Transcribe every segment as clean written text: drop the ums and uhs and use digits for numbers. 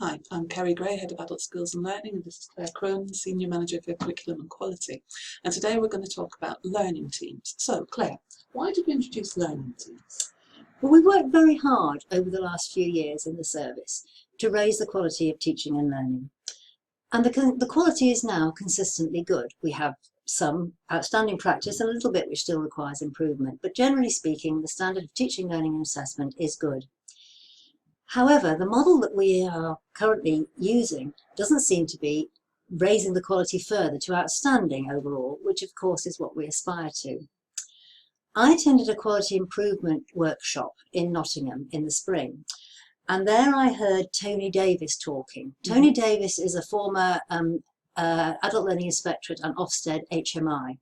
Hi, I'm Kerry, Head of Adult Skills and Learning, and this is Claire Cronin, Senior Manager for Curriculum and Quality. And today we're going to talk about learning teams. So Claire, why did we introduce learning teams? Well, we've worked very hard over the last few years in the service to raise the quality of teaching and learning. And the quality is now consistently good. We have some outstanding practice and a little bit which still requires improvement. But generally speaking, the standard of teaching, learning and assessment is good. However, the model that we are currently using doesn't seem to be raising the quality further to outstanding overall, which of course is what we aspire to. I attended a quality improvement workshop in Nottingham in the spring, and there I heard Tony Davis talking. Tony Davis is a former Adult Learning Inspectorate and Ofsted HMI,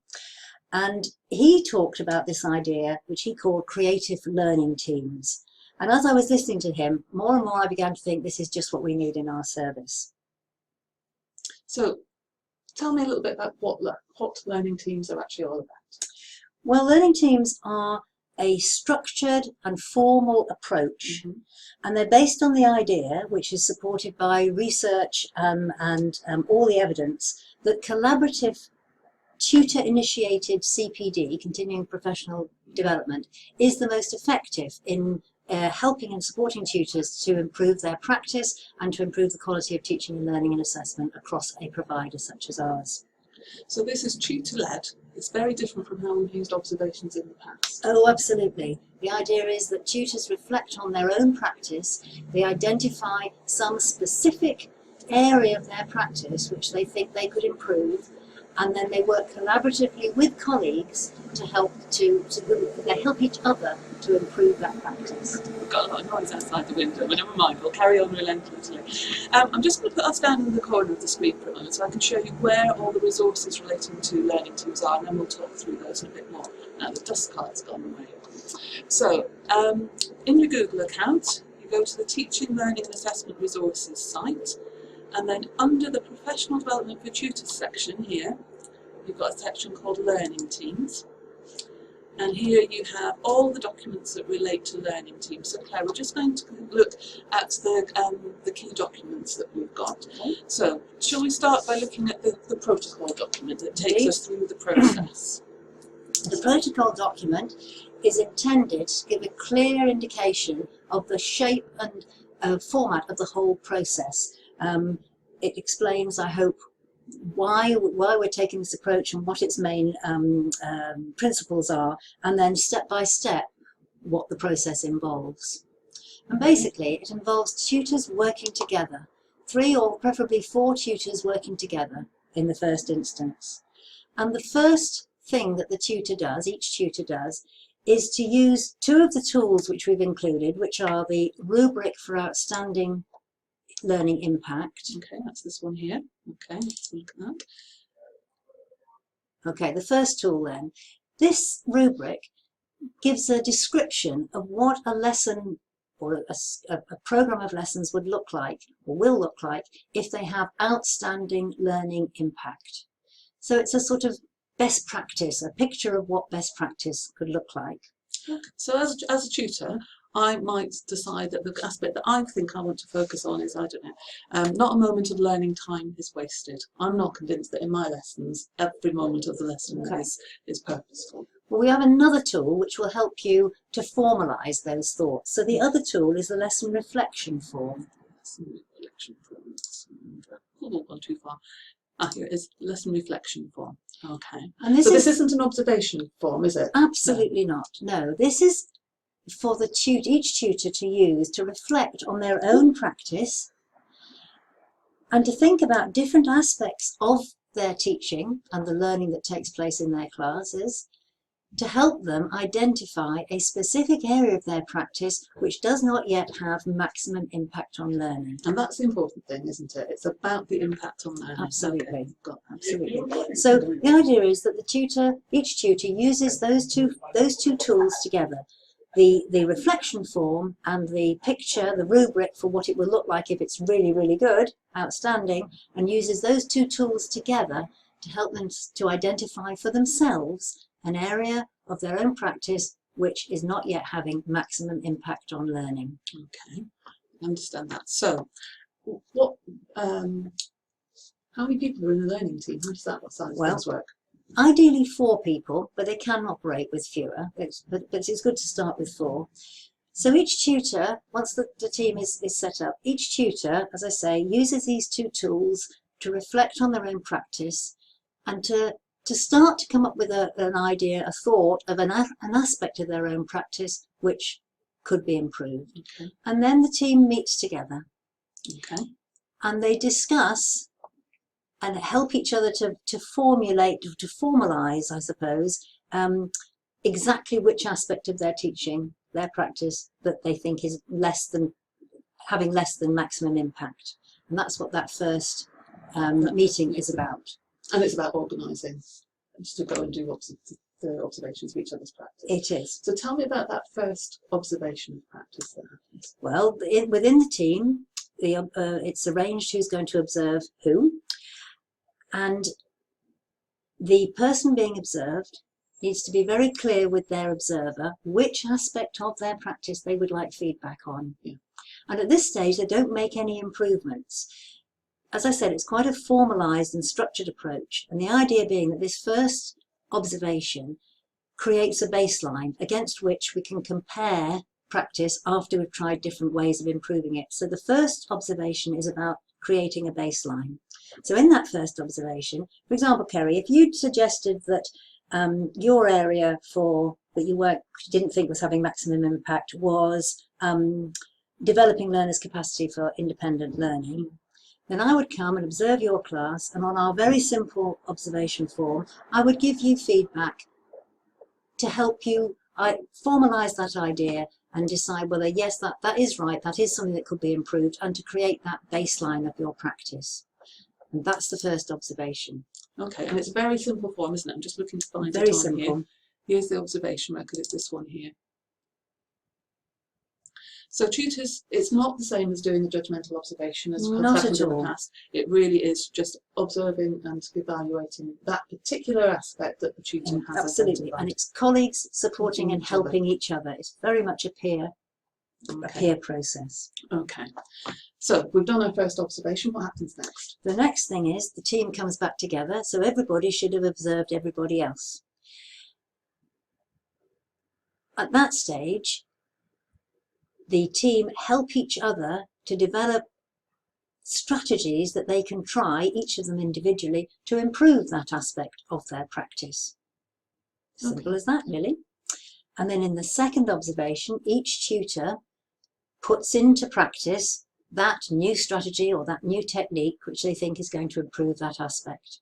and he talked about this idea which he called creative learning teams. And as I was listening to him, more and more I began to think this is just what we need in our service. So tell me a little bit about what learning teams are actually all about. Well, learning teams are a structured and formal approach, and they're based on the idea, which is supported by research and all the evidence, that collaborative tutor-initiated CPD, continuing professional development, is the most effective in helping and supporting tutors to improve their practice and to improve the quality of teaching and learning and assessment across a provider such as ours. So this is tutor-led. It's very different from how we've used observations in the past. Oh, absolutely. The idea is that tutors reflect on their own practice, they identify some specific area of their practice which they think they could improve, and then they work collaboratively with colleagues to help they help each other to improve that practice. We've got a lot of noise outside the window, but never mind, we'll carry on relentlessly. I'm just going to put us down in the corner of the screen for a moment so I can show you where all the resources relating to learning teams are, and then we'll talk through those in a bit more. Now the dust card's gone away. So, in your Google account, you go to the Teaching, Learning and Assessment Resources site, and then under the Professional Development for Tutors section here, you've got a section called Learning Teams. And here you have all the documents that relate to learning teams. So Claire, we're just going to look at the key documents that we've got. So, shall we start by looking at the protocol document that takes us through the process? The protocol document is intended to give a clear indication of the shape and format of the whole process. It explains, I hope, why we're taking this approach and what its main principles are, and then step by step what the process involves. And basically it involves tutors working together, 3 or preferably 4 tutors working together in the first instance. And the first thing that the tutor does, each tutor does, is to use 2 of the tools which we've included, which are the rubric for outstanding learning impact. Okay, that's this one here. Okay, let's look at that. Okay, the first tool then. This rubric gives a description of what a lesson or a program of lessons would look like or will look like if they have outstanding learning impact. So it's a sort of best practice, a picture of what best practice could look like. So as a tutor, I might decide that the aspect that I think I want to focus on is, I don't know, not a moment of learning time is wasted. I'm not convinced that in my lessons, every moment of the lesson is purposeful. Well, we have another tool which will help you to formalise those thoughts. So the other tool is the lesson reflection form. Lesson reflection form. Oh, gone too far. Ah, here it is, lesson reflection form. Okay. And this isn't an observation form, is it? Absolutely not. No, this is for each tutor to use to reflect on their own practice and to think about different aspects of their teaching and the learning that takes place in their classes, to help them identify a specific area of their practice which does not yet have maximum impact on learning. And that's the important thing, isn't it? It's about the impact on learning. Absolutely. Okay. Absolutely. So the idea is that each tutor uses those two tools together. The reflection form and the picture, the rubric for what it will look like if it's really, really good, outstanding, and uses those 2 tools together to help them to identify for themselves an area of their own practice which is not yet having maximum impact on learning. Okay, I understand that. So what, how many people are in the learning team? How does that side of things work? Ideally 4 people, but they can operate with fewer. But it's good to start with 4. So each tutor, once the team is set up, each tutor, as I say, uses these 2 tools to reflect on their own practice and to start to come up with an idea, a thought of an aspect of their own practice which could be improved. Okay. And then the team meets together. Okay. And they discuss and help each other to formulate, to formalise, I suppose, exactly which aspect of their teaching, their practice, that they think is having less than maximum impact. And that's what that first meeting is about. And it's about organising, just to go and do the observations of each other's practice. It is. So tell me about that first observation of practice that happens. Well, within the team, it's arranged who's going to observe who. And the person being observed needs to be very clear with their observer which aspect of their practice they would like feedback on. Yeah. And at this stage, they don't make any improvements. As I said, it's quite a formalised and structured approach. And the idea being that this first observation creates a baseline against which we can compare practice after we've tried different ways of improving it. So the first observation is about creating a baseline. So in that first observation, for example, Kerry, if you'd suggested that your area that you didn't think was having maximum impact was developing learners' capacity for independent learning, then I would come and observe your class, and on our very simple observation form, I would give you feedback to help you formalise that idea and decide whether, yes, that is right, that is something that could be improved, and to create that baseline of your practice. And that's the first observation. Okay, and it's a very simple form, isn't it? I'm just looking to find very it on simple. Here. Here's the observation record, it's this one here. So tutors, it's not the same as doing the judgmental observation as has happened in the past. It really is just observing and evaluating that particular aspect that the tutor has. Absolutely, and it's colleagues supporting and helping each other. It's very much a peer process. Okay, so we've done our first observation. What happens next? The next thing is the team comes back together, so everybody should have observed everybody else. At that stage, the team help each other to develop strategies that they can try, each of them individually, to improve that aspect of their practice. Simple as that, really. And then in the second observation, each tutor puts into practice that new strategy or that new technique which they think is going to improve that aspect.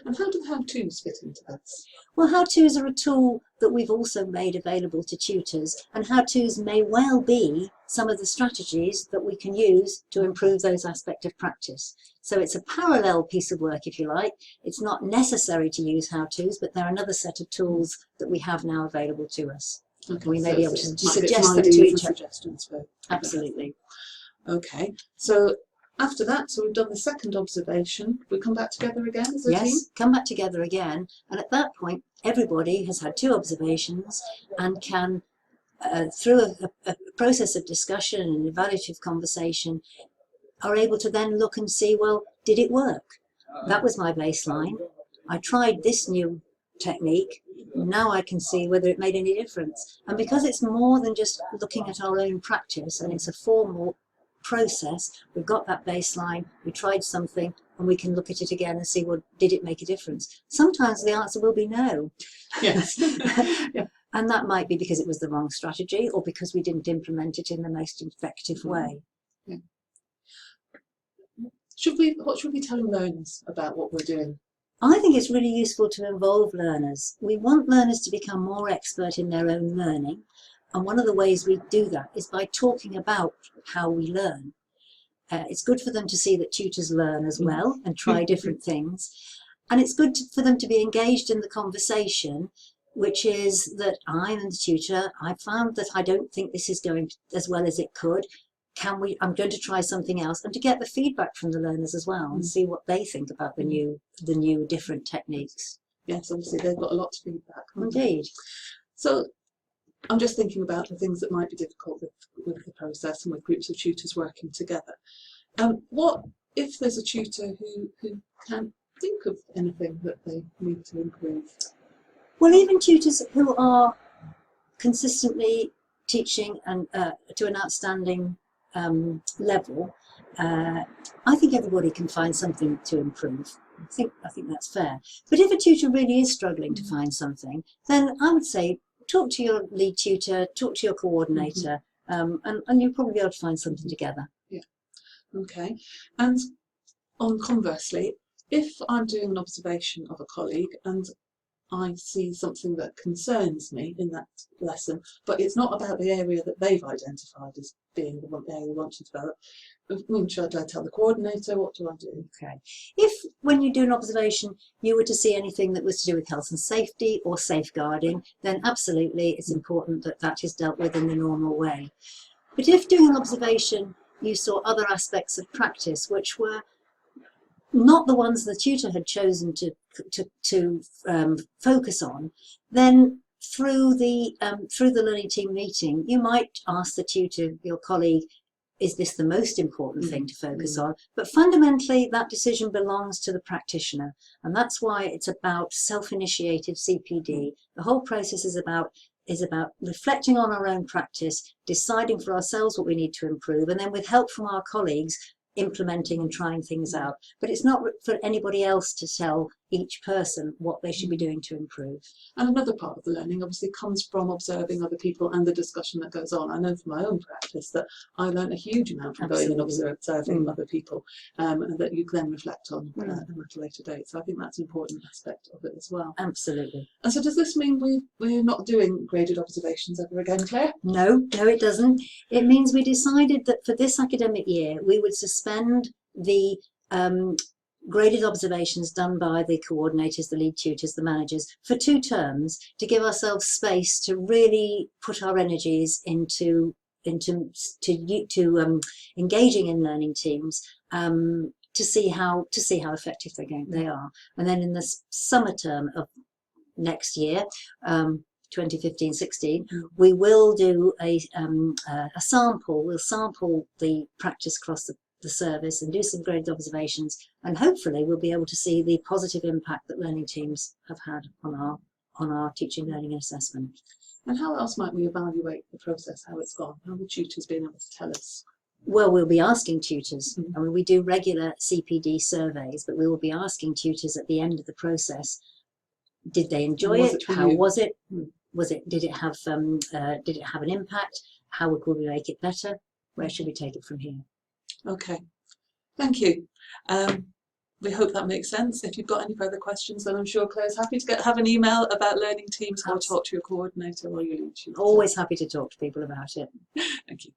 And how do how-tos fit into this? Well, how-tos are a tool that we've also made available to tutors, and how-tos may well be some of the strategies that we can use to improve those aspects of practice. So it's a parallel piece of work, if you like. It's not necessary to use how-tos, but they're another set of tools that we have now available to us. Okay, we may so be able to suggest them to each other. Absolutely. Okay, so after that, so we've done the second observation, we come back together again as a team? Yes, come back together again, and at that point everybody has had 2 observations and can, through a process of discussion and evaluative conversation, are able to then look and see, well, did it work? That was my baseline. I tried this new technique, now I can see whether it made any difference. And because it's more than just looking at our own practice, and it's a formal process, we've got that baseline, we tried something, and we can look at it again and see, well, did it make a difference? Sometimes the answer will be no. Yes. Yeah. And that might be because it was the wrong strategy, or because we didn't implement it in the most effective way. Yeah. What should we be telling learners about what we're doing? I think it's really useful to involve learners. We want learners to become more expert in their own learning. And one of the ways we do that is by talking about how we learn. It's good for them to see that tutors learn as well and try different things. And it's good for them to be engaged in the conversation, which is that I'm the tutor, I found that I don't think this is going as well as it could. I'm going to try something else, and to get the feedback from the learners as well and see what they think about the new different techniques. Yes, obviously they've got a lot of feedback. Indeed. So I'm just thinking about the things that might be difficult with the process and with groups of tutors working together. What if there's a tutor who can't think of anything that they need to improve? Well, even tutors who are consistently teaching and to an outstanding level, I think everybody can find something to improve. I think that's fair. But if a tutor really is struggling to find something, then I would say talk to your lead tutor, talk to your coordinator, and you'll probably be able to find something together. Yeah. Okay. And conversely, if I'm doing an observation of a colleague and I see something that concerns me in that lesson, but it's not about the area that they've identified as being the area we want to develop, should I tell the coordinator? What do I do? Okay. If, when you do an observation, you were to see anything that was to do with health and safety or safeguarding, then absolutely it's important that that is dealt with in the normal way. But if doing an observation you saw other aspects of practice which were not the ones the tutor had chosen to focus on, then through the learning team meeting, you might ask the tutor, your colleague, is this the most important thing to focus on? But fundamentally, that decision belongs to the practitioner. And that's why it's about self-initiated CPD. The whole process is about reflecting on our own practice, deciding for ourselves what we need to improve, and then with help from our colleagues, implementing and trying things out. But it's not for anybody else to tell each person what they should be doing to improve. And another part of the learning obviously comes from observing other people and the discussion that goes on. I know from my own practice that I learned a huge amount from going and observing other people, and that you can then reflect on at a later date. So I think that's an important aspect of it as well. Absolutely. And so does this mean we're not doing graded observations ever again, Claire? No, it doesn't. It means we decided that for this academic year we would suspend the graded observations done by the coordinators, the lead tutors, the managers for 2 terms to give ourselves space to really put our energies into engaging in learning teams, to see how effective they are. And then in the summer term of next year, 2015-16, we will do a sample. We'll sample the practice across the service and do some graded observations, and hopefully we'll be able to see the positive impact that learning teams have had on our teaching, learning and assessment. And how else might we evaluate the process, how it's gone? How will tutors be able to tell us? Well, we'll be asking tutors. I mean, we do regular CPD surveys, but we will be asking tutors at the end of the process, did they enjoy it? How was it? Did it have an impact? How would we make it better? Where should we take it from here? Okay, thank you. We hope that makes sense. If you've got any further questions, then I'm sure Claire's happy to have an email about learning teams or talk to your coordinator or your lead tutor. Always happy to talk to people about it. Thank you.